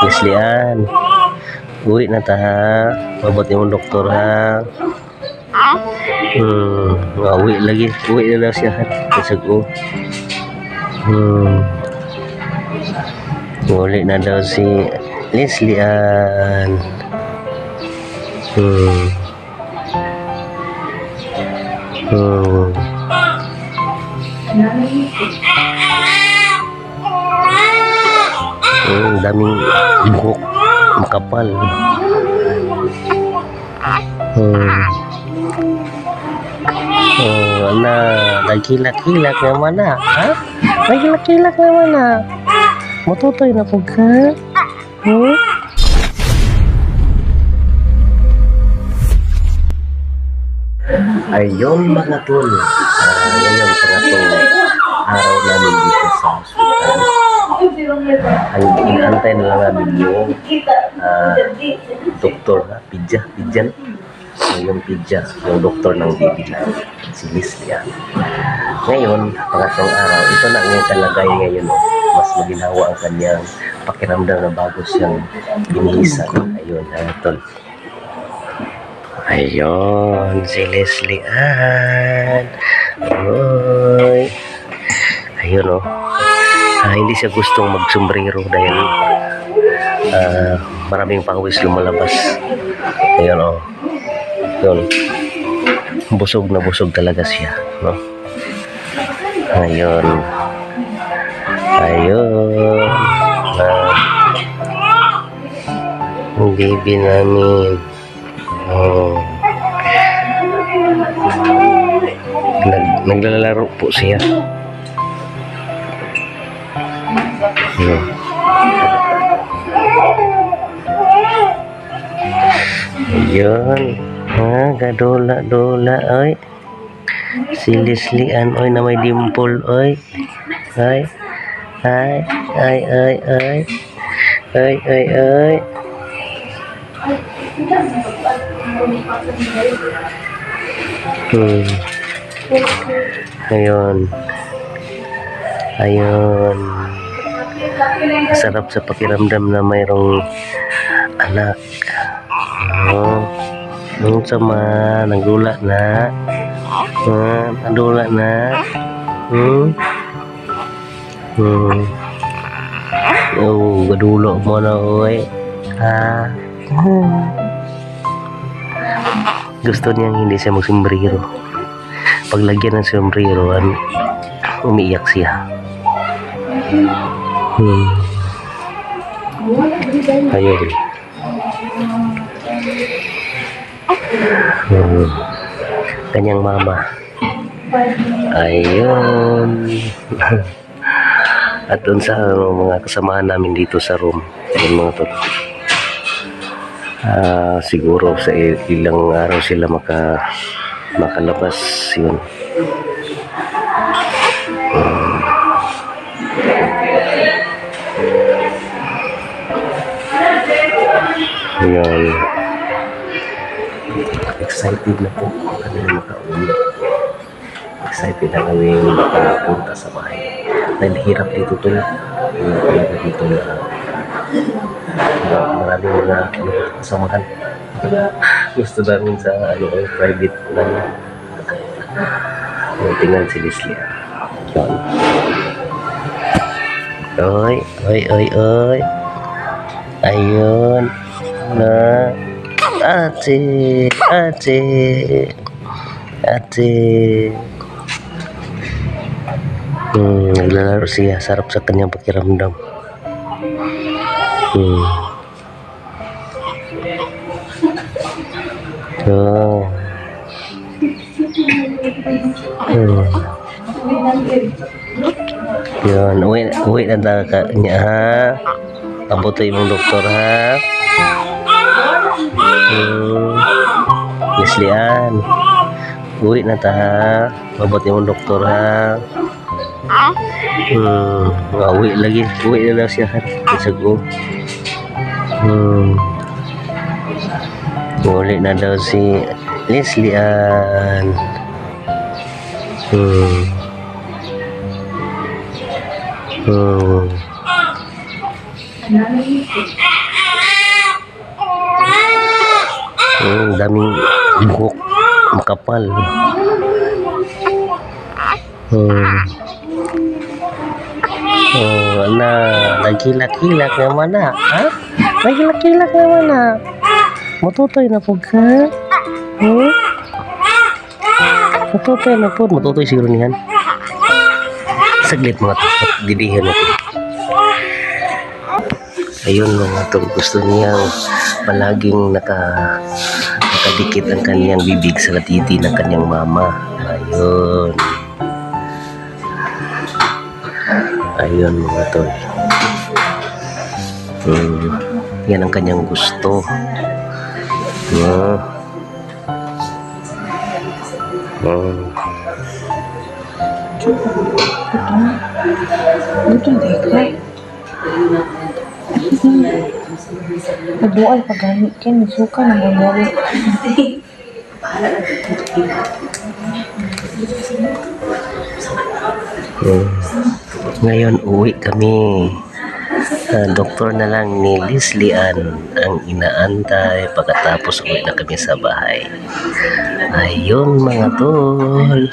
Leslian, uwi na ta ha. Mabot yung doktor ha. Uwi lagi. Uwi na daw siya ha. Kasag ko. Uli na daw si Leslian. Daming buhok makapal. Wala, nagkilak-kilak naman na, ha? Nagkilak-kilak naman na. Matutoy na po ka? Ayun mga tol, ngayon pangatong araw namin dito sa hospital. Ang inantay na lang namin yung doktor na, Pidjan. Yung Pidja, yung doktor ng baby na si Leslian. Ngayon, pangatong araw, ito na ngayon kalagay ngayon. Mas maginawa ang kanyang pakiramdam na bago siyang binihisan. Ayun, tol. Ayun, si Leslian. Oy. Ayun, hindi siya gustong magsombrero dahil maraming pawis lumalabas. Ayun, yun. Busog na busog talaga siya, no? Ayun. Ang baby namin. Naglalaro po siya. Ayun. Gadola oy. Si Leslian oy na may dimple oy. Ay. Ayun. Sarap sa pakiramdam na mayroong anak. Nung sama, nagdula na. Nagdula na. Gadulo mo na, oy. Gusto niyang hindi siya magsimbrero. Paglagyan ng sombrero, umiiyak siya. Ayun. Kanyang mama. Ayun. At dun sa mga kasamahan namin dito sa room, ayun mga tol, siguro sa ilang araw sila makalabas. Yun. Ayun. Excited na po kami na makauwi. Excited na kami makapunta sa bahay. Dahil hirap dito tol. Hirap dito na maraming mga kasamahan. Gusto namin sa private na tingnan si Leslian. Oy. Ayun na. Ate. Naglalaro siya. Sarap sa kanyang pakiramdam. Yun, uwi na daw niya ha. Pabutoy mong doktor ha. Leslian, uwi na ta ha. Pabutoy mong doktor ha. Uwi lagi. Uwi na daw siya ha. Kasag ko. Uli na daw si Leslian. Daming buhok. Makapal. Na, nagkilak-kilak naman na. Ha? Nagkilak-kilak naman na. Matutoy na po ka? Matutoy na po. Matutoy siguro niyan. Saglit mga takot. Didihan natin. Ayun mga tol. Gusto niyang palaging nakadikit ang kanyang bibig sa latiti ng kanyang mama. Ayun. Ayun mga tol. Yan ang kanyang gusto. Buto na ikay. Nabual pagani ka, nisuka na mo nari. Ngayon uwi kami. Doktor na lang ni Leslie Ann ang inaantay pagkatapos uwi na kami sa bahay. Ayun mga tol.